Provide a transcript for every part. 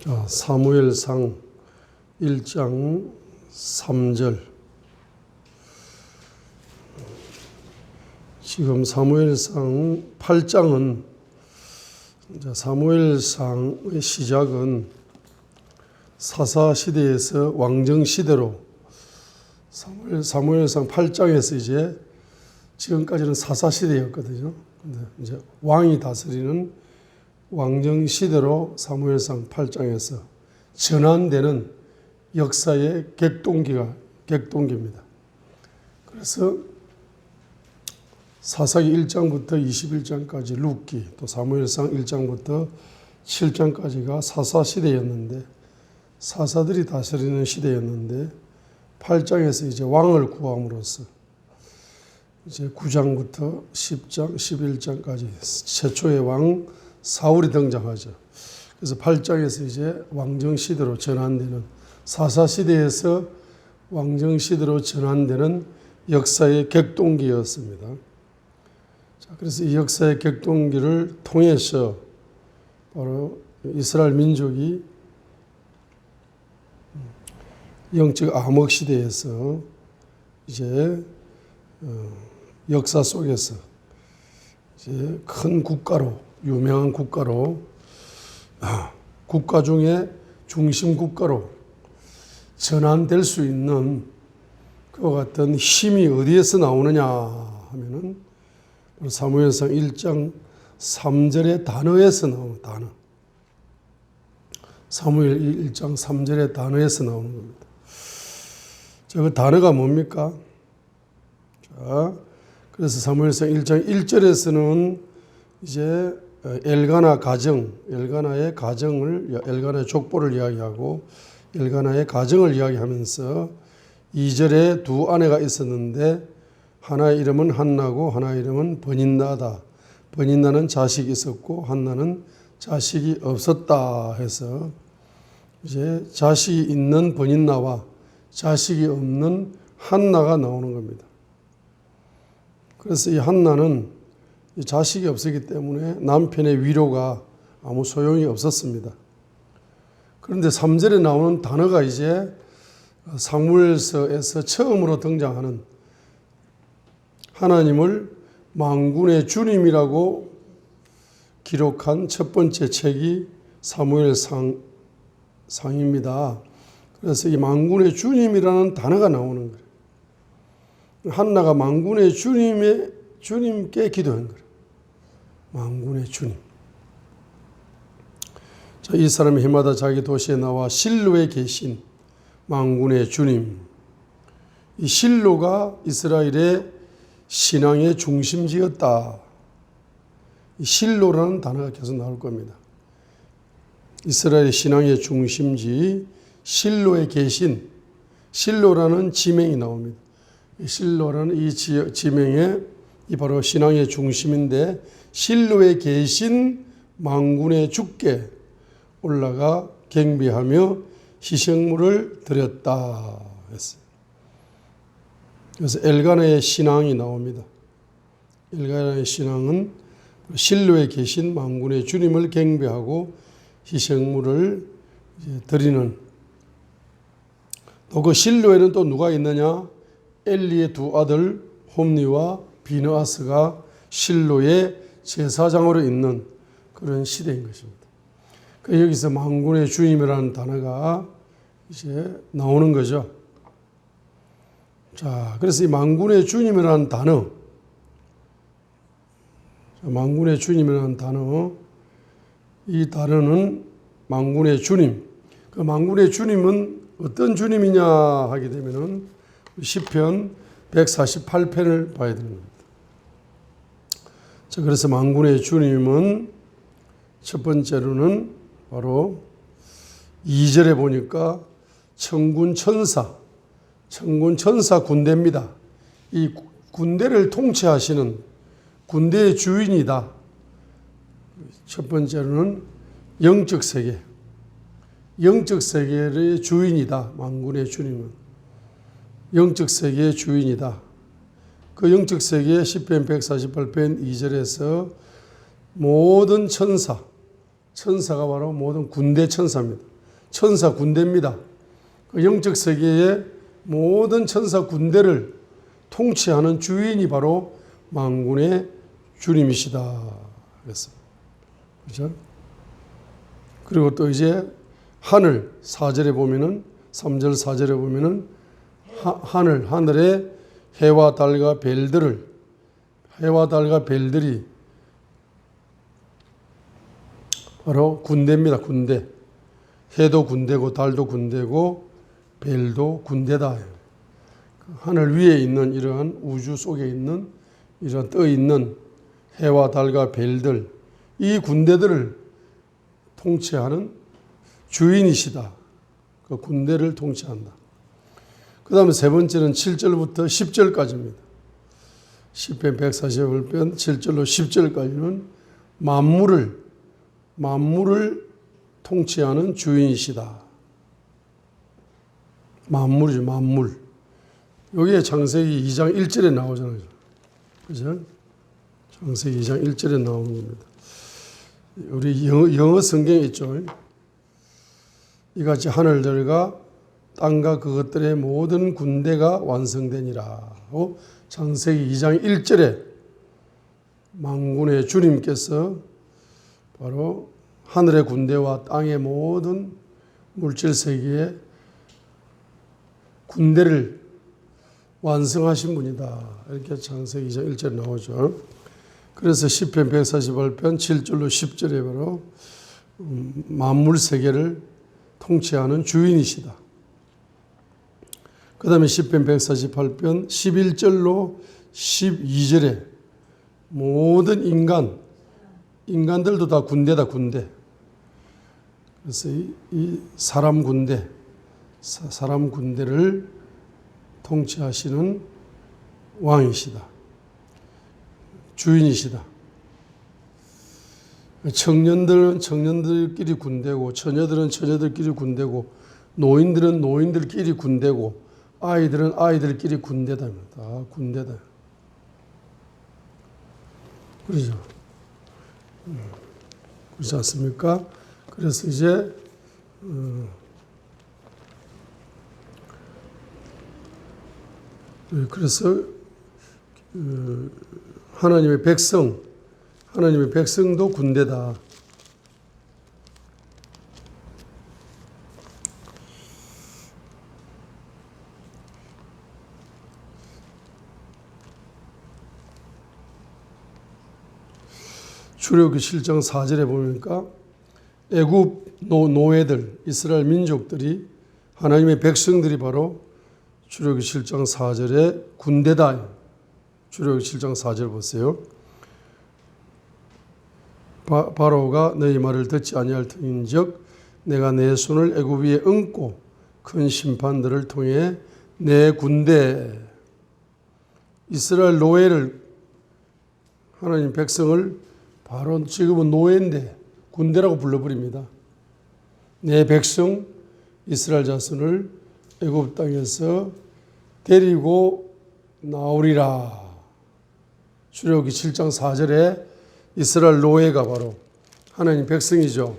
자, 사무엘상 1장 3절. 지금 사무엘상 8장은 사무엘상의 시작은 사사시대에서 왕정시대로 사무엘상 8장에서 이제 지금까지는 사사시대였거든요. 근데 이제 왕이 다스리는 왕정시대로 사무엘상 8장에서 전환되는 역사의 객동기입니다. 그래서 사사기 1장부터 21장까지 룻기, 또 사무엘상 1장부터 7장까지가 사사시대였는데, 사사들이 다스리는 시대였는데, 8장에서 이제 왕을 구함으로써 이제 9장부터 10장, 11장까지 최초의 왕 사울이 등장하죠. 그래서 8장에서 이제 왕정시대로 전환되는, 사사시대에서 왕정시대로 전환되는 역사의 객동기였습니다. 자, 그래서 이 역사의 객동기를 통해서 바로 이스라엘 민족이 영적 암흑시대에서 이제 역사 속에서 이제 큰 국가로, 유명한 국가로, 국가 중에 중심 국가로 전환될 수 있는 그와 같은 힘이 어디에서 나오느냐 하면은 사무엘상 1장 3절의 단어에서 나오는 단어. 사무엘 1장 3절의 단어에서 나오는 겁니다. 자, 그 단어가 뭡니까? 자, 그래서 사무엘상 1장 1절에서는 이제 엘가나 가정, 엘가나의 족보를 이야기하고 엘가나의 가정을 이야기하면서 2절에 두 아내가 있었는데 하나의 이름은 한나고 하나의 이름은 버닌나다. 버닌나는 자식이 있었고 한나는 자식이 없었다 해서 이제 자식이 있는 버닌나와 자식이 없는 한나가 나오는 겁니다. 그래서 이 한나는 자식이 없었기 때문에 남편의 위로가 아무 소용이 없었습니다. 그런데 3절에 나오는 단어가 이제 사무엘서에서 처음으로 등장하는 하나님을 만군의 주님이라고 기록한 첫 번째 책이 사무엘상입니다. 그래서 이 만군의 주님이라는 단어가 나오는 거예요. 한나가 만군의 주님께 기도한 거예요. 만군의 주님. 자, 이 사람이 해마다 자기 도시에 나와 실로에 계신 만군의 주님. 이 실로가 이스라엘의 신앙의 중심지였다. 이 실로라는 단어가 계속 나올 겁니다. 이스라엘의 신앙의 중심지 실로에 계신, 실로라는 지명이 나옵니다. 실로라는 이 지명에 이 바로 신앙의 중심인데 실로에 계신 만군의 주께 올라가 경배하며 희생물을 드렸다 했어요. 그래서 엘가나의 신앙이 나옵니다. 엘가나의 신앙은 실로에 계신 만군의 주님을 경배하고 희생물을 드리는. 또 그 실로에는 또 누가 있느냐? 엘리의 두 아들 홈니와 비느하스가 실로의 제사장으로 있는 그런 시대인 것입니다. 여기서 만군의 주님이라는 단어가 이제 나오는 거죠. 자, 그래서 이 만군의 주님이라는 단어, 만군의 주님이라는 단어, 이 단어는 만군의 주님. 그 만군의 주님은 어떤 주님이냐 하게 되면은 시편 148편을 봐야 되는 겁니다. 자, 그래서 만군의 주님은 첫 번째로는 바로 2절에 보니까 천군 천사 군대입니다. 이 군대를 통치하시는 군대의 주인이다. 첫 번째로는 영적 세계의 주인이다. 만군의 주님은 영적 세계의 주인이다. 그 영적 세계의 시편 148편 2절에서 모든 천사가 바로 모든 군대 천사입니다. 천사 군대입니다. 그 영적 세계의 모든 천사 군대를 통치하는 주인이 바로 만군의 주님이시다. 그랬습니다. 그렇죠? 그리고 또 이제 하늘 4절에 보면은 3절 4절에 보면은 하늘에 해와 달과 별들이 바로 군대입니다. 군대. 해도 군대고 달도 군대고 별도 군대다. 하늘 위에 있는 이러한 우주 속에 있는 이런 떠 있는 해와 달과 별들, 이 군대들을 통치하는 주인이시다. 그 군대를 통치한다. 그 다음에 세 번째는 7절부터 10절까지입니다. 시편 141편 7절로 10절까지는 만물을 통치하는 주인이시다. 만물이죠, 만물. 여기에 창세기 2장 1절에 나오잖아요. 그죠? 창세기 2장 1절에 나오는 겁니다. 우리 영어 성경에 있죠. 이같이 하늘들과 땅과 그것들의 모든 군대가 완성되니라. 창세기 2장 1절에 만군의 주님께서 바로 하늘의 군대와 땅의 모든 물질 세계의 군대를 완성하신 분이다. 이렇게 창세기 2장 1절에 나오죠. 그래서 시편 148편 7절로 10절에 바로 만물 세계를 통치하는 주인이시다. 그 다음에 시편 148편 11절로 12절에 모든 인간들도 다 군대다, 군대. 그래서 이 사람 군대를 통치하시는 왕이시다. 주인이시다. 청년들은 청년들끼리 군대고, 처녀들은 처녀들끼리 군대고, 노인들은 노인들끼리 군대고, 아이들은 아이들끼리 군대다. 다 군대다. 그러죠. 그렇지 않습니까? 그래서 이제 그래서 하나님의 백성도 군대다. 출애굽기 7장 4절에 보니까 애굽 노예들, 이스라엘 민족들이 하나님의 백성들이 바로 출애굽기 7장 4절에 군대다. 출애굽기 7장 4절 보세요. 바로가 너희 말을 듣지 아니할 터인즉 내가 내 손을 애굽 위에 얹고 큰 심판들을 통해 내 군대, 이스라엘 노예를, 하나님 백성을 바로 지금은 노예인데 군대라고 불러버립니다. 내 백성 이스라엘 자손을 애굽 땅에서 데리고 나오리라. 출애굽기 7장 4절에 이스라엘 노예가 바로 하나님 백성이죠.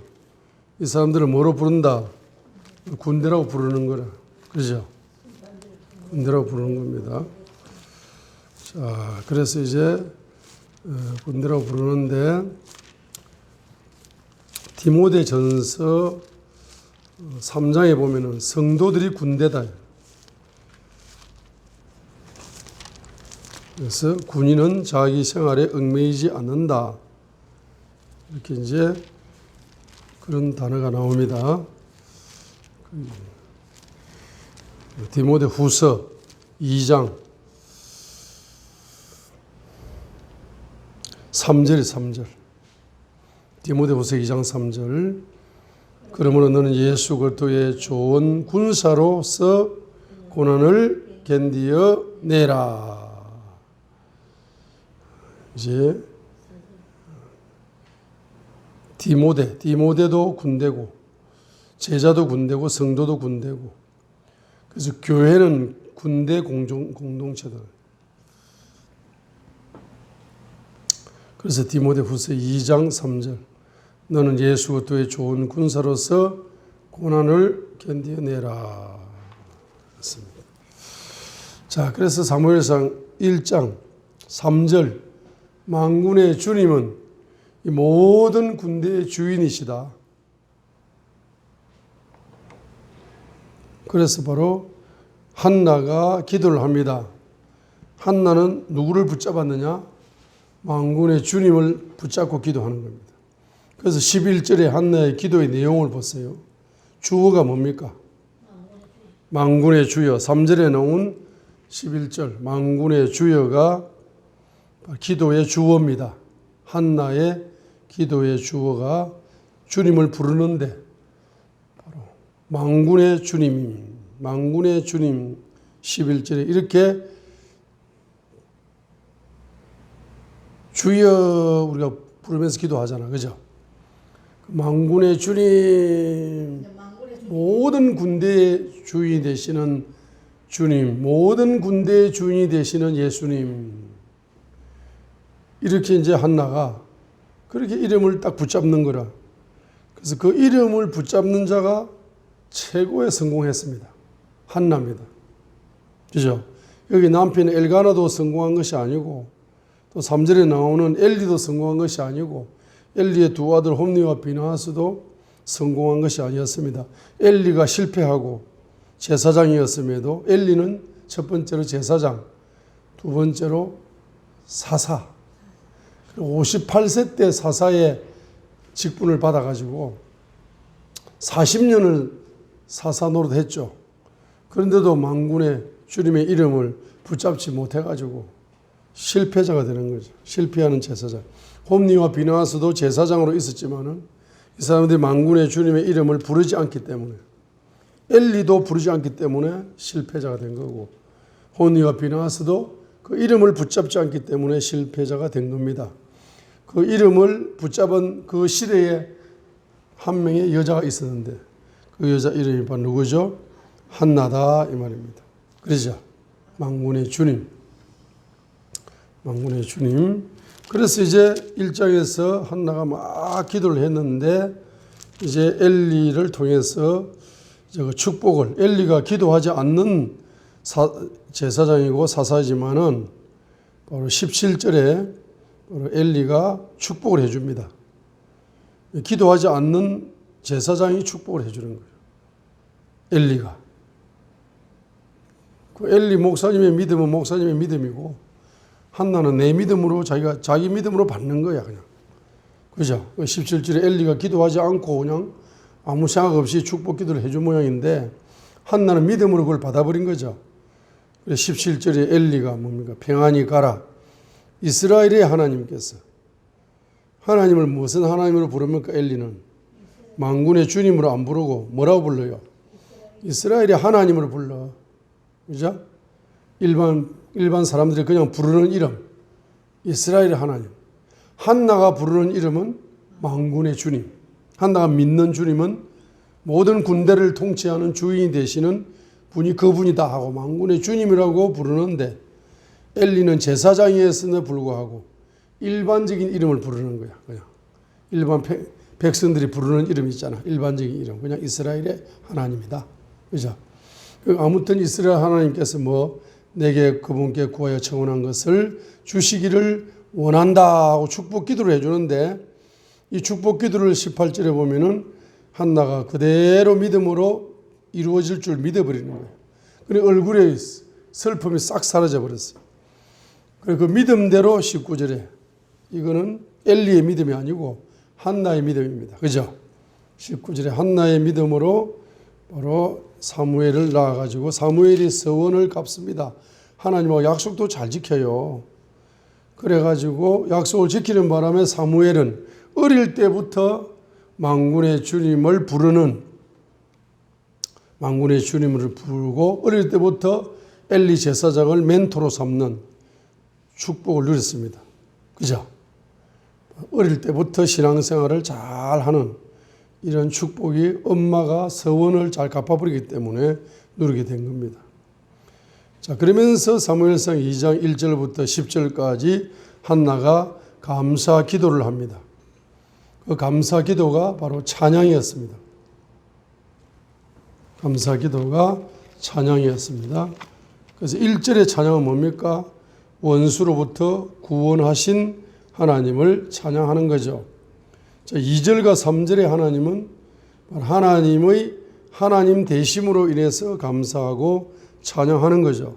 이 사람들을 뭐로 부른다? 군대라고 부르는 거라. 그죠? 군대라고 부르는 겁니다. 자, 그래서 이제 군대라고 부르는데 디모데전서 3장에 보면은 성도들이 군대다. 그래서 군인은 자기 생활에 얽매이지 않는다. 이렇게 이제 그런 단어가 나옵니다. 디모데 후서 2장 3절. 디모데 후서 2장 3절. 그러므로 너는 예수 그리스도의 좋은 군사로서 고난을 견디어 내라. 이제 디모데도 군대고, 제자도 군대고, 성도도 군대고. 그래서 교회는 군대 공동체다. 그래서 디모데 후서 2장 3절. 너는 예수 그리스도의 좋은 군사로서 고난을 견디어내라 했습니다. 자, 그래서 사무엘상 1장 3절 만군의 주님은 이 모든 군대의 주인이시다. 그래서 바로 한나가 기도를 합니다. 한나는 누구를 붙잡았느냐? 만군의 주님을 붙잡고 기도하는 겁니다. 그래서 11절에 한나의 기도의 내용을 보세요. 주어가 뭡니까? 만군의 주여. 3절에 나온 11절 만군의 주여가 기도의 주어입니다. 한나의 기도의 주어가 주님을 부르는데 바로 만군의 주님, 만군의 주님 11절에 이렇게 주여 우리가 부르면서 기도하잖아. 그죠? 만군의 주님, 모든 군대의 주인이 되시는 주님, 모든 군대의 주인이 되시는 예수님. 이렇게 이제 한나가 그렇게 이름을 딱 붙잡는 거라. 그래서 그 이름을 붙잡는 자가 최고의 성공했습니다. 한나입니다. 그죠? 여기 남편 엘가나도 성공한 것이 아니고 또 3절에 나오는 엘리도 성공한 것이 아니고 엘리의 두 아들 홈니와 비나하스도 성공한 것이 아니었습니다. 엘리가 실패하고 제사장이었음에도 엘리는 첫 번째로 제사장, 두 번째로 사사, 58세 때 사사의 직분을 받아가지고 40년을 사사 노릇했죠. 그런데도 만군의 주님의 이름을 붙잡지 못해가지고 실패자가 되는 거죠. 실패하는 제사장. 홈니와 비나하스도 제사장으로 있었지만은 이 사람들이 만군의 주님의 이름을 부르지 않기 때문에 엘리도 부르지 않기 때문에 실패자가 된 거고 홈니와 비나하스도 그 이름을 붙잡지 않기 때문에 실패자가 된 겁니다. 그 이름을 붙잡은 그 시대에 한 명의 여자가 있었는데 그 여자 이름이 바로 누구죠? 한나다 이 말입니다. 그러죠? 만군의 주님. 만군의 주님. 그래서 이제 1장에서 한나가 막 기도를 했는데 이제 엘리를 통해서 그 축복을 엘리가 기도하지 않는 제사장이고 사사지만은 바로 17절에 바로 엘리가 축복을 해줍니다. 기도하지 않는 제사장이 축복을 해주는 거예요. 엘리가. 그 엘리 목사님의 믿음은 목사님의 믿음이고 한나는 내 믿음으로 자기 믿음으로 받는 거야 그냥. 그죠? 17절에 엘리가 기도하지 않고 그냥 아무 생각 없이 축복 기도를 해준 모양인데 한나는 믿음으로 그걸 받아버린 거죠. 그래서 17절에 엘리가 뭡니까? 평안히 가라. 이스라엘의 하나님께서 하나님을 무슨 하나님으로 부릅니까? 엘리는 만군의 주님으로 안 부르고 뭐라고 불러요? 이스라엘의 하나님으로 불러. 그죠? 일반 사람들이 그냥 부르는 이름 이스라엘의 하나님. 한나가 부르는 이름은 만군의 주님. 한나가 믿는 주님은 모든 군대를 통치하는 주인이 되시는 분이 그분이다 하고 만군의 주님이라고 부르는데 엘리는 제사장이었음에도 불구하고 일반적인 이름을 부르는 거야. 그냥 일반 백성들이 부르는 이름 있잖아. 일반적인 이름. 그냥 이스라엘의 하나님이다. 그죠? 아무튼 이스라엘 하나님께서 내게 그분께 구하여 청원한 것을 주시기를 원한다 하고 축복 기도를 해주는데 이 축복 기도를 18절에 보면은 한나가 그대로 믿음으로 이루어질 줄 믿어버리는 거예요. 그리고 얼굴에 슬픔이 싹 사라져 버렸어요. 그리고 그 믿음대로 19절에 이거는 엘리의 믿음이 아니고 한나의 믿음입니다. 그죠? 19절에 한나의 믿음으로 바로 사무엘을 낳아가지고 사무엘이 서원을 갚습니다. 하나님하고 약속도 잘 지켜요. 그래가지고 약속을 지키는 바람에 사무엘은 어릴 때부터 만군의 주님을 부르는 만군의 주님을 부르고 어릴 때부터 엘리 제사장을 멘토로 삼는 축복을 누렸습니다. 그죠? 어릴 때부터 신앙생활을 잘 하는 이런 축복이 엄마가 서원을 잘 갚아버리기 때문에 누리게 된 겁니다. 자, 그러면서 사무엘상 2장 1절부터 10절까지 한나가 감사 기도를 합니다. 그 감사 기도가 바로 찬양이었습니다. 감사 기도가 찬양이었습니다. 그래서 1절의 찬양은 뭡니까? 원수로부터 구원하신 하나님을 찬양하는 거죠. 자, 2절과 3절의 하나님은 하나님의 하나님 되심으로 인해서 감사하고 찬양하는 거죠.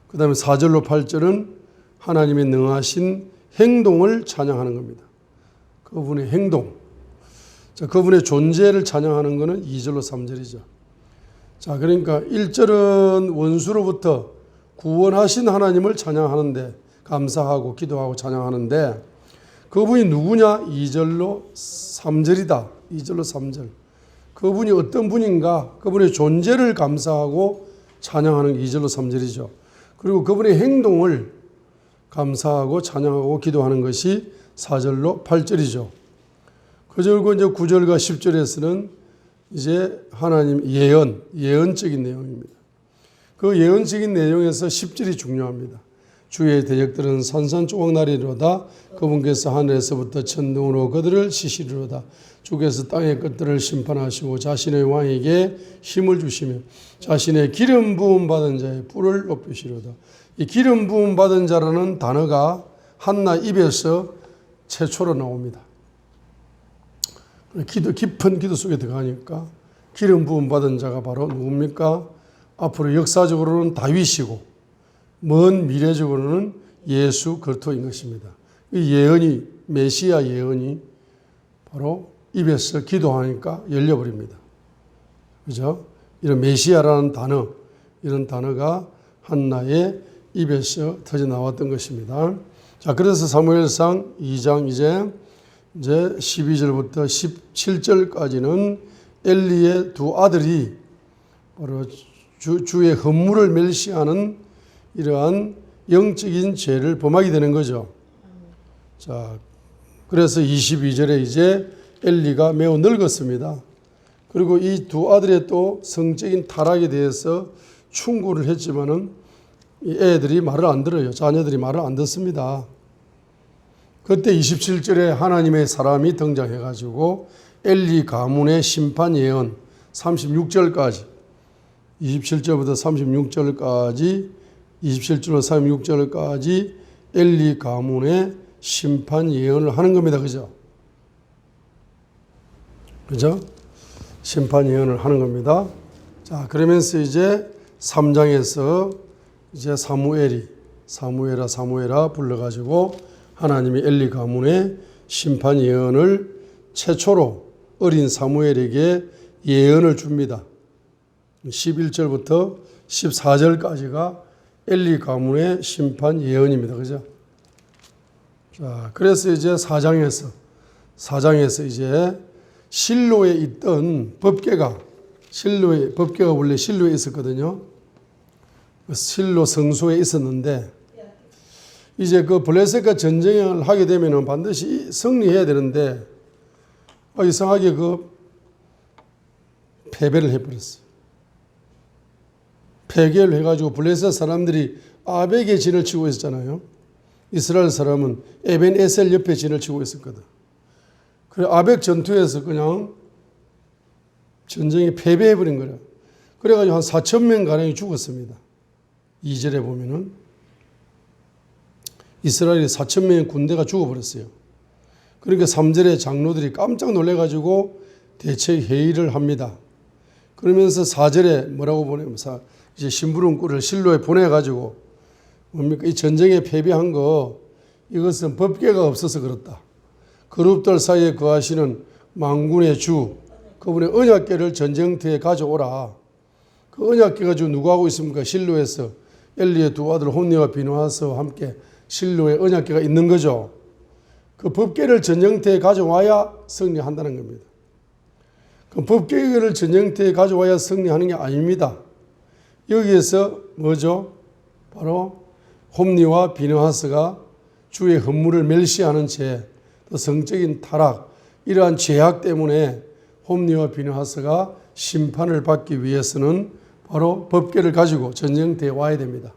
그 다음에 4절로 8절은 하나님의 능하신 행동을 찬양하는 겁니다. 그분의 행동. 자, 그분의 존재를 찬양하는 것은 2절로 3절이죠. 자, 그러니까 1절은 원수로부터 구원하신 하나님을 찬양하는데, 감사하고 기도하고 찬양하는데, 그분이 누구냐? 2절로 3절이다. 2절로 3절. 그분이 어떤 분인가? 그분의 존재를 감사하고 찬양하는 게 2절로 3절이죠. 그리고 그분의 행동을 감사하고 찬양하고 기도하는 것이 4절로 8절이죠. 그리고 이제 9절과 10절에서는 이제 하나님 예언적인 내용입니다. 그 예언적인 내용에서 10절이 중요합니다. 주의 대적들은 산산조각나리로다. 그분께서 하늘에서부터 천둥으로 그들을 치시리로다. 주께서 땅의 끝들을 심판하시고 자신의 왕에게 힘을 주시며 자신의 기름 부음 받은 자의 뿔을 높이시리로다. 이 기름 부음 받은 자라는 단어가 한나 입에서 최초로 나옵니다. 깊은 기도 속에 들어가니까 기름 부음 받은 자가 바로 누굽니까? 앞으로 역사적으로는 다윗이고 먼 미래적으로는 예수 그리스도인 것입니다. 이 예언이, 메시아 예언이 바로 입에서 기도하니까 열려버립니다. 그죠? 이런 메시아라는 단어, 이런 단어가 한나의 입에서 터져 나왔던 것입니다. 자, 그래서 사무엘상 2장 이제 12절부터 17절까지는 엘리의 두 아들이 바로 주의 헌물을 멸시하는 이러한 영적인 죄를 범하게 되는 거죠. 자, 그래서 22절에 이제 엘리가 매우 늙었습니다. 그리고 이 두 아들의 또 성적인 타락에 대해서 충고를 했지만은 이 애들이 말을 안 들어요. 자녀들이 말을 안 듣습니다. 그때 27절에 하나님의 사람이 등장해가지고 엘리 가문의 심판 예언 36절까지 27절부터 36절까지 27절로 36절까지 엘리 가문의 심판 예언을 하는 겁니다. 그죠? 그죠? 심판 예언을 하는 겁니다. 자, 그러면서 이제 3장에서 이제 사무엘아 불러가지고 하나님이 엘리 가문의 심판 예언을 최초로 어린 사무엘에게 예언을 줍니다. 11절부터 14절까지가 엘리 가문의 심판 예언입니다. 그죠? 자, 그래서 이제 4장에서 이제 실로에 있던 법궤가 원래 실로에 있었거든요. 실로 성소에 있었는데 이제 그 블레셋과 전쟁을 하게 되면은 반드시 승리해야 되는데 이상하게 그 패배를 해버렸어요. 패배를 해가지고 블레셋 사람들이 아벡에 진을 치고 있었잖아요. 이스라엘 사람은 에벤에셀 옆에 진을 치고 있었거든. 그래 아벡 전투에서 그냥 전쟁에 패배해버린 거예요. 그래가지고 한 4,000명 가량이 죽었습니다. 2절에 보면은 이스라엘이 4,000명의 군대가 죽어버렸어요. 그러니까 3절에 장로들이 깜짝 놀래가지고 대책 회의를 합니다. 그러면서 4절에 뭐라고 보내면 이제 심부름꾼을 실로에 보내가지고 뭡니까? 이 전쟁에 패배한 거 이것은 법궤가 없어서 그렇다. 그룹들 사이에 거하시는 만군의 주 그분의 언약궤를 전쟁터에 가져오라. 그 언약궤 가지고 누구 하고 있습니까? 실로에서 엘리의 두 아들 홈니와 비누하스와 함께 실로에 언약궤가 있는 거죠. 그 법궤를 전쟁터에 가져와야 승리한다는 겁니다. 그 법궤를 전쟁터에 가져와야 승리하는 게 아닙니다. 여기에서 뭐죠? 바로 홈니와 비누하스가 주의 헌물을 멸시하는 죄, 또 성적인 타락, 이러한 죄악 때문에 홈니와 비누하스가 심판을 받기 위해서는 바로 법궤를 가지고 전쟁터에 와야 됩니다.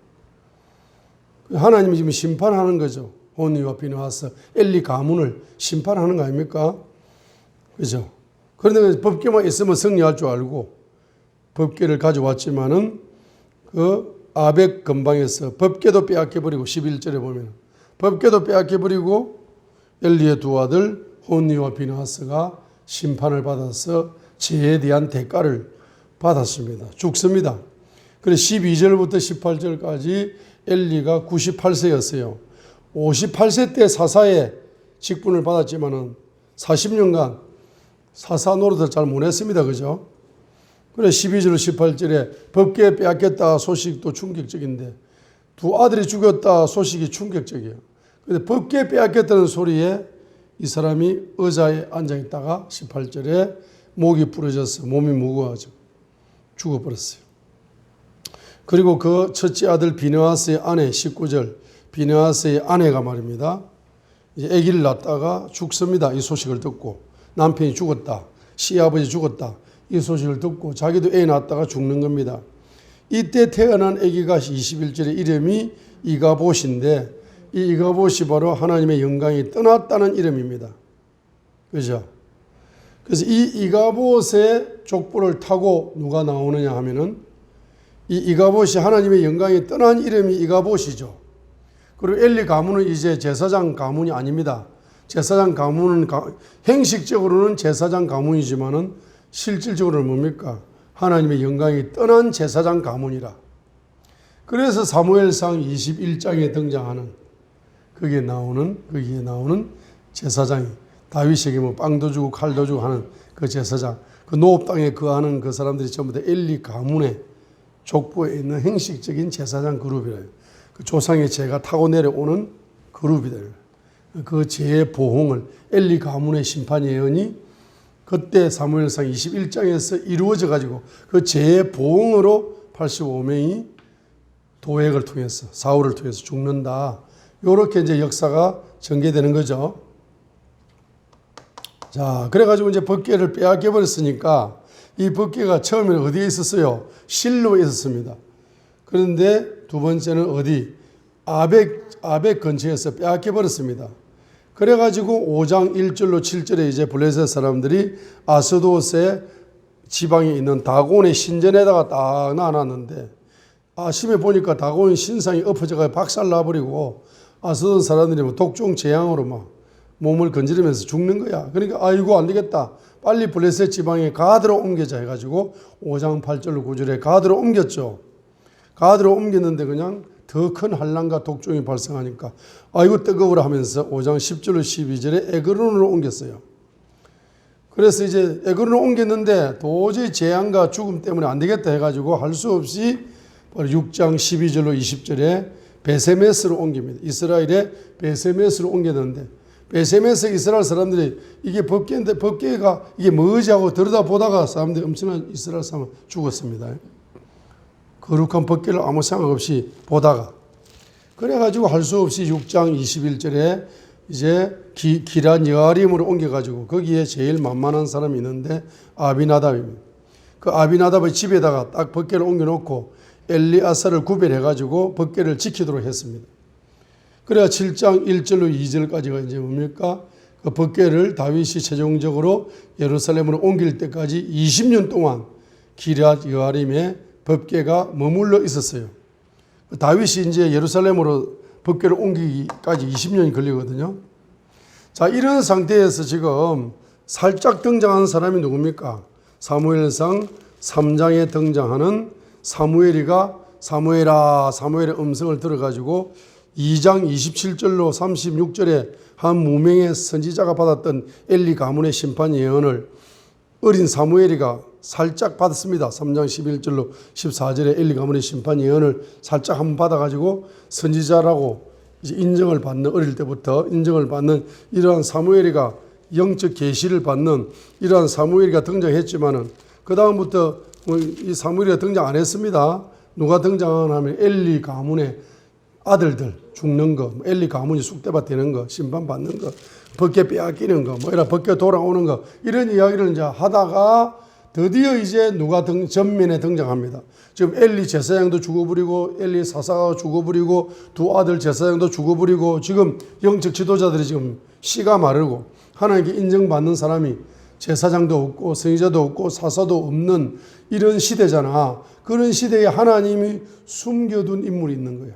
하나님이 지금 심판하는 거죠. 홈니와 비누하스, 엘리 가문을 심판하는 거 아닙니까? 그죠? 그런데 법궤만 있으면 승리할 줄 알고 법궤를 가져왔지만은 그 아벡 근방에서 법궤도 빼앗겨버리고 11절에 보면 법궤도 빼앗겨버리고 엘리의 두 아들 호니와 비느하스가 심판을 받아서 죄에 대한 대가를 받았습니다. 죽습니다. 그래서 12절부터 18절까지 엘리가 98세였어요. 58세 때 사사의 직분을 받았지만은 40년간 사사 노릇을 잘 못했습니다. 그죠? 그래 12절 18절에 법궤 빼앗겼다 소식도 충격적인데 두 아들이 죽였다 소식이 충격적이에요. 그런데 법궤 빼앗겼다는 소리에 이 사람이 의자에 앉아있다가 18절에 목이 부러져서 몸이 무거워져 죽어버렸어요. 그리고 그 첫째 아들 비느하스의 아내 19절 비느하스의 아내가 말입니다. 이제 아기를 낳다가 죽습니다. 이 소식을 듣고 남편이 죽었다. 시아버지 죽었다. 이 소식을 듣고 자기도 애 낳았다가 죽는 겁니다. 이때 태어난 아기가 21절의 이름이 이가봇인데 이 이가봇이 바로 하나님의 영광이 떠났다는 이름입니다. 그죠? 그래서 이 이가봇의 족보를 타고 누가 나오느냐 하면은 이 이가봇이 하나님의 영광이 떠난 이름이 이가봇이죠. 그리고 엘리 가문은 이제 제사장 가문이 아닙니다. 제사장 가문은 형식적으로는 제사장 가문이지만은 실질적으로는 뭡니까? 하나님의 영광이 떠난 제사장 가문이라. 그래서 사무엘상 21장에 등장하는 거기에 나오는 제사장이 다윗에게 뭐 빵도 주고 칼도 주고 하는 그 제사장, 그 노업 땅에 거하는 그 사람들이 전부 다 엘리 가문의 족보에 있는 형식적인 제사장 그룹이래요. 그 조상의 죄가 타고 내려오는 그룹이래요. 그 죄의 보응을 엘리 가문의 심판 예언이 그때 사무엘상 21장에서 이루어져 가지고 그 죄의 보응으로 85명이 도액을 통해서 사울을 통해서 죽는다. 요렇게 이제 역사가 전개되는 거죠. 자, 그래가지고 이제 법궤를 빼앗겨 버렸으니까 이 법궤가 처음에는 어디에 있었어요? 실로에 있었습니다. 그런데 두 번째는 어디? 아벡 근처에서 빼앗겨 버렸습니다. 그래가지고 5장 1절로 7절에 이제 블레셋 사람들이 아스돗의 지방에 있는 다곤의 신전에다가 딱 놔놨는데 아침에 보니까 다곤 신상이 엎어져가 박살나버리고 아스돗 사람들이 뭐 독종 재앙으로 막 몸을 건지르면서 죽는 거야. 그러니까 아이고 안 되겠다. 빨리 블레셋 지방에 가드로 옮겨자 해가지고 5장 8절로 9절에 가드로 옮겼죠. 가드로 옮겼는데 그냥 더 큰 환난과 독종이 발생하니까 아이고 뜨거우라 하면서 5장 10절로 12절에 에그론으로 옮겼어요. 그래서 이제 에그론으로 옮겼는데 도저히 재앙과 죽음 때문에 안 되겠다 해가지고 할 수 없이 6장 12절로 20절에 베세메스로 옮깁니다. 이스라엘의 베세메스로 옮겼는데 베세메스 이스라엘 사람들이 이게 법궤인데 법궤가 이게 뭐지 하고 들여다보다가 사람들이 엄청난 이스라엘 사람 죽었습니다. 거룩한 법궤를 아무 생각 없이 보다가 그래가지고 할 수 없이 6장 21절에 이제 기란 여아림으로 옮겨가지고 거기에 제일 만만한 사람이 있는데 아비나답입니다. 그 아비나답의 집에다가 딱 법궤를 옮겨놓고 엘리아사를 구별해가지고 법궤를 지키도록 했습니다. 그래야 7장 1절로 2절까지가 이제 뭡니까? 그 법궤를 다윗이 최종적으로 예루살렘으로 옮길 때까지 20년 동안 기럇 여아림에 법궤가 머물러 있었어요. 다윗이 이제 예루살렘으로 법궤를 옮기기까지 20년이 걸리거든요. 자, 이런 상태에서 지금 살짝 등장한 사람이 누굽니까? 사무엘상 3장에 등장하는 사무엘이가 사무엘아 사무엘의 음성을 들어가지고 2장 27절로 36절에 한 무명의 선지자가 받았던 엘리 가문의 심판 예언을 어린 사무엘이가 살짝 받았습니다. 3장 11절로 14절에 엘리 가문의 심판 예언을 살짝 한번 받아가지고 선지자라고 이제 인정을 받는 어릴 때부터 인정을 받는 이러한 사무엘이가 영적 계시를 받는 이러한 사무엘이가 등장했지만은 그 다음부터 이 사무엘이가 등장 안 했습니다. 누가 등장하냐면 엘리 가문의 아들들 죽는 거, 엘리 가문이 쑥대밭 되는 거, 심판 받는 거, 법궤 빼앗기는 거, 뭐 이런 법궤 돌아오는 거 이런 이야기를 이제 하다가 드디어 이제 누가 전면에 등장합니다. 지금 엘리 제사장도 죽어버리고 엘리 사사가 죽어버리고 두 아들 제사장도 죽어버리고 지금 영적 지도자들이 지금 씨가 마르고 하나님께 인정받는 사람이 제사장도 없고 선지자도 없고 사사도 없는 이런 시대잖아. 그런 시대에 하나님이 숨겨둔 인물이 있는 거야.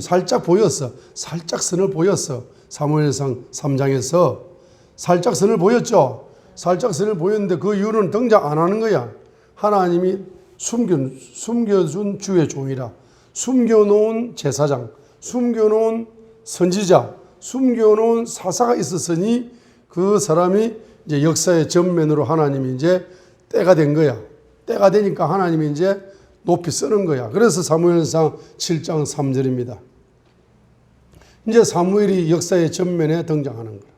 살짝 보였어. 살짝 선을 보였어. 사무엘상 3장에서 살짝 선을 보였죠. 살짝 선을 보였는데 그 이유는 등장 안 하는 거야. 하나님이 숨겨준 주의 종이라. 숨겨놓은 제사장, 숨겨놓은 선지자, 숨겨놓은 사사가 있었으니 그 사람이 이제 역사의 전면으로 하나님이 이제 때가 된 거야. 때가 되니까 하나님이 이제 높이 쓰는 거야. 그래서 사무엘상 7장 3절입니다. 이제 사무엘이 역사의 전면에 등장하는 거야.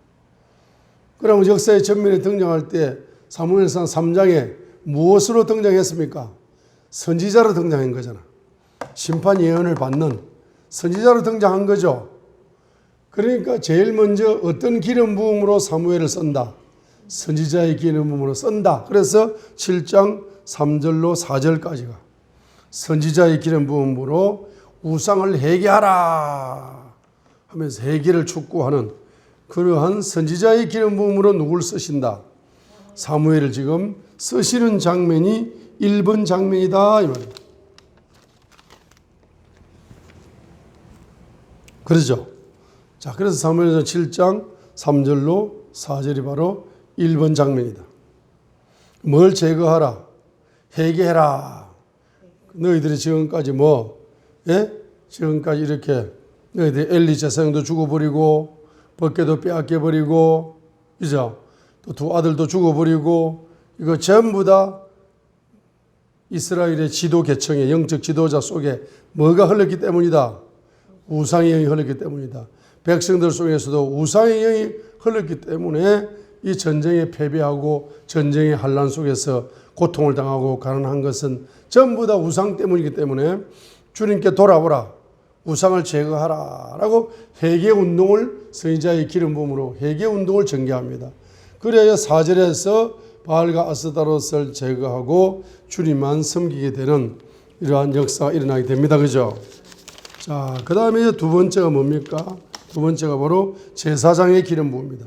그러면 역사의 전면에 등장할 때 사무엘상 3장에 무엇으로 등장했습니까? 선지자로 등장한 거잖아. 심판 예언을 받는 선지자로 등장한 거죠. 그러니까 제일 먼저 어떤 기름 부음으로 사무엘을 쓴다. 선지자의 기름 부음으로 쓴다. 그래서 7장 3절로 4절까지가 선지자의 기름 부음으로 우상을 회개하라 하면서 회개를 촉구하는 그러한 선지자의 기름 부음으로 누굴 쓰신다. 사무엘을 지금 쓰시는 장면이 1번 장면이다 이 말이에요. 그러죠. 자, 그래서 사무엘상 7장 3절로 4절이 바로 1번 장면이다. 뭘 제거하라? 회개해라. 너희들이 지금까지 지금까지 이렇게 너희들이 엘리 제사장도 죽어버리고 법궤도 빼앗겨버리고 그죠? 또 두 아들도 죽어버리고 이거 전부 다 이스라엘의 지도 계층의 영적 지도자 속에 뭐가 흘렀기 때문이다. 우상의 영이 흘렀기 때문이다. 백성들 속에서도 우상의 영이 흘렀기 때문에 이 전쟁에 패배하고 전쟁의 환난 속에서 고통을 당하고 가난한 것은 전부 다 우상 때문이기 때문에 주님께 돌아오라. 우상을 제거하라. 라고 회개운동을 선지자의 기름 부음으로 회개운동을 전개합니다. 그래야 4절에서 바알과 아스타롯을 제거하고 주님만 섬기게 되는 이러한 역사가 일어나게 됩니다. 그죠? 자, 그 다음에 두 번째가 뭡니까? 두 번째가 바로 제사장의 기름 부음입니다.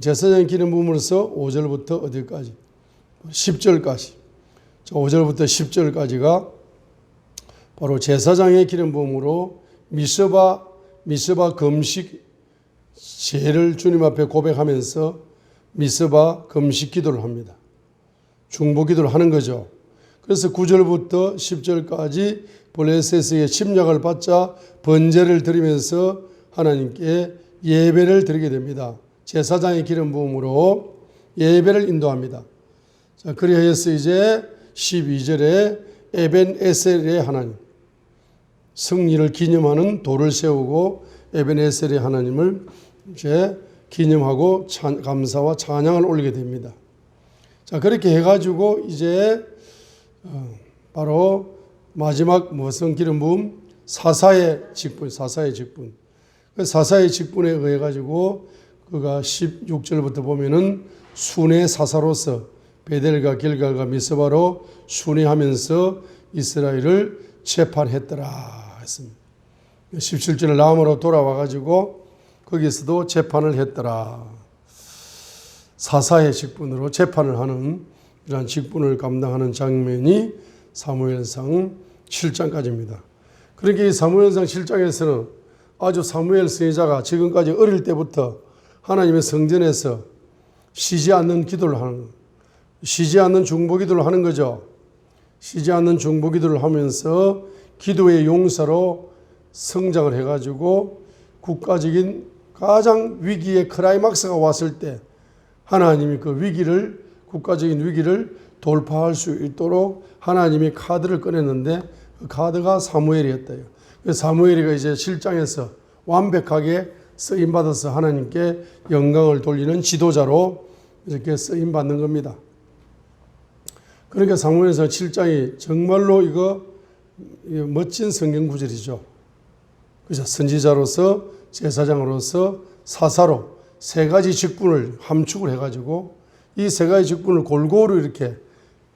제사장의 기름 부음으로서 5절부터 어디까지? 10절까지. 5절부터 10절까지가 바로 제사장의 기름 부음으로 미스바 금식 죄를 주님 앞에 고백하면서 미스바 금식 기도를 합니다. 중보 기도를 하는 거죠. 그래서 9절부터 10절까지 블레셋의 침략을 받자 번제를 드리면서 하나님께 예배를 드리게 됩니다. 제사장의 기름 부음으로 예배를 인도합니다. 자, 그리하여서 이제 12절에 에벤에셀의 하나님, 승리를 기념하는 돌을 세우고 에벤에셀의 하나님을 이제 기념하고 감사와 찬양을 올리게 됩니다. 자, 그렇게 해가지고 이제 바로 마지막 무슨 기름 부음? 사사의 직분. 그 사사의 직분에 의해 가지고 그가 16절부터 보면은 순회 사사로서 베델과 길갈과 미스바로 순회하면서 이스라엘을 재판했더라 했습니다. 17절 라마로 돌아와 가지고 거기서도 재판을 했더라. 사사의 직분으로 재판을 하는 이러한 직분을 감당하는 장면이 사무엘상 7장까지입니다. 그러니까 이 사무엘상 7장에서는 아주 사무엘 선지자가 지금까지 어릴 때부터 하나님의 성전에서 쉬지 않는 기도를 하는, 쉬지 않는 중보 기도를 하는 거죠. 쉬지 않는 중보 기도를 하면서 기도의 용사로 성장을 해가지고 국가적인 가장 위기의 클라이막스가 왔을 때 하나님이 그 위기를, 국가적인 위기를 돌파할 수 있도록 하나님이 카드를 꺼냈는데 그 카드가 사무엘이었대요. 사무엘이가 이제 7장에서 완벽하게 쓰임받아서 하나님께 영광을 돌리는 지도자로 이렇게 쓰임받는 겁니다. 그러니까 사무엘서 7장이 정말로 이거 멋진 성경 구절이죠. 그죠? 선지자로서, 제사장으로서, 사사로 세 가지 직분을 함축을 해가지고 이 세 가지 직분을 골고루 이렇게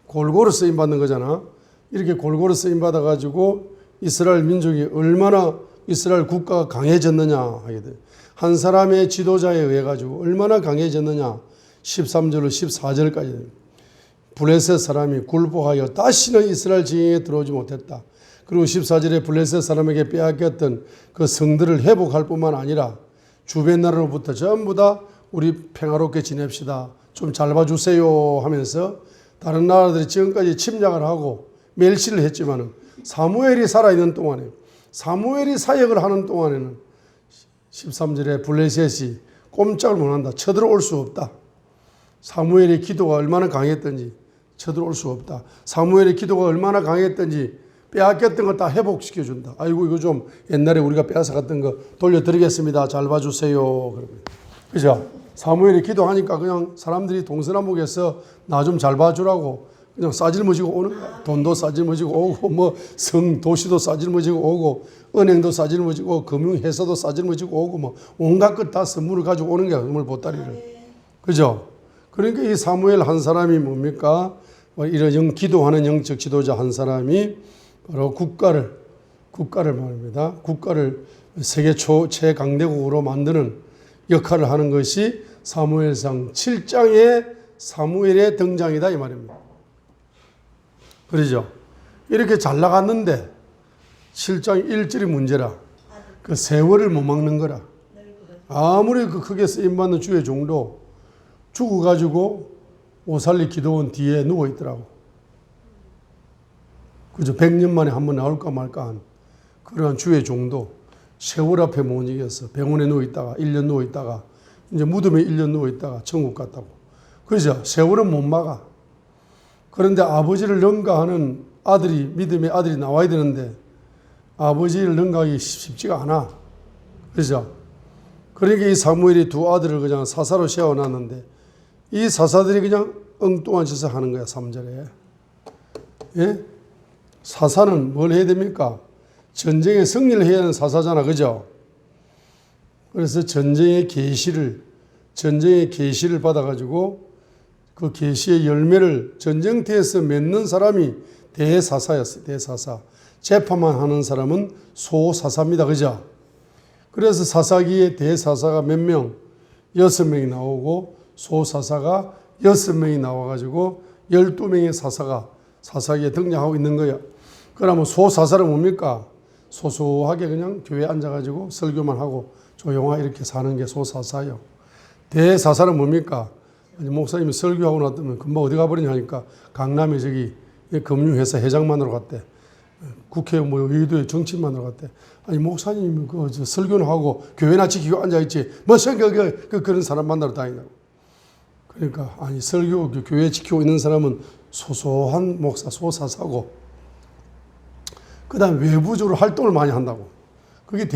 골고루 쓰임받는 거잖아. 이렇게 골고루 쓰임받아가지고 이스라엘 민족이 얼마나 이스라엘 국가가 강해졌느냐 하게 돼. 한 사람의 지도자에 의해 가지고 얼마나 강해졌느냐. 13절로 14절까지 블레셋 사람이 굴복하여 다시는 이스라엘 지경에 들어오지 못했다. 그리고 14절에 블레셋 사람에게 빼앗겼던 그 성들을 회복할 뿐만 아니라 주변 나라로부터 전부 다 우리 평화롭게 지냅시다, 좀 잘 봐주세요 하면서 다른 나라들이 지금까지 침략을 하고 멸시를 했지만은 사무엘이 살아있는 동안에, 사무엘이 사역을 하는 동안에는 13절에 블레셋이 꼼짝을 못한다. 쳐들어올 수 없다. 사무엘의 기도가 얼마나 강했던지 쳐들어올 수 없다. 사무엘의 기도가 얼마나 강했던지 빼앗겼던 거 다 회복시켜준다. 아이고 이거 좀 옛날에 우리가 빼앗아갔던 거 돌려드리겠습니다. 잘 봐주세요. 그죠? 사무엘이 기도하니까 그냥 사람들이 동서남북에서 나 좀 잘 봐주라고 그냥 싸질머지고 오는 거야. 돈도 싸질머지고 오고 뭐 도시도 싸질머지고 오고 은행도 싸질머지고 오고 금융회사도 싸질머지고 오고 뭐 온갖 것 다 선물을 가지고 오는 거야. 선물 보따리를. 그죠? 그러니까 이 사무엘 한 사람이 뭡니까? 이런 기도하는 영적 지도자 한 사람이 바로 국가를 말합니다. 국가를 세계 최강대국으로 만드는 역할을 하는 것이 사무엘상 7장의 사무엘의 등장이다 이 말입니다. 그러죠? 이렇게 잘 나갔는데 7장 1절이 문제라. 그 세월을 못 막는 거라. 아무리 그 크게 쓰임받는 주의 종도 죽어가지고 오살리 기도원 뒤에 누워있더라고. 그죠? 100년 만에 한번 나올까 말까 한 그러한 주의 종도 세월 앞에 못 이겼어. 병원에 누워있다가 1년 누워있다가 이제 무덤에 1년 누워있다가 천국 갔다고. 그죠? 세월은 못 막아. 그런데 아버지를 능가하는 아들이, 믿음의 아들이 나와야 되는데 아버지를 능가하기 쉽지가 않아. 그죠? 그러니까 이 사무엘이 두 아들을 그냥 사사로 세워놨는데 이 사사들이 그냥 엉뚱한 짓을 하는 거야. 3절에. 예? 사사는 뭘 해야 됩니까? 전쟁에 승리를 해야 하는 사사잖아. 그죠? 그래서 전쟁의 계시를 받아가지고 그 계시의 열매를 전쟁터에서 맺는 사람이 대사사였어요. 대사사. 재판만 하는 사람은 소사사입니다. 그죠? 그래서 사사기에 대사사가 몇 명? 6명이 나오고 소사사가 6명이 나와가지고 12명의 사사가 사사기에 등장하고 있는 거예요. 그러면 소사사는 뭡니까? 소소하게 그냥 교회에 앉아가지고 설교만 하고 조용하게 이렇게 사는 게 소사사예요. 대사사는 뭡니까? 목사님이 설교하고 나면 금방 어디 가버리냐 하니까 강남에 저기 금융회사 회장만으로 갔대. 국회 뭐 의도에 정치만으로 갔대. 아니 목사님 그 설교는 하고 교회나 지키고 앉아있지 뭐 그런 사람 만나러 다니냐고. 그러니까 아니 설교 교회 지키고 있는 사람은 소소한 목사 소사사고 그 다음에 외부적으로 활동을 많이 한다고. 그게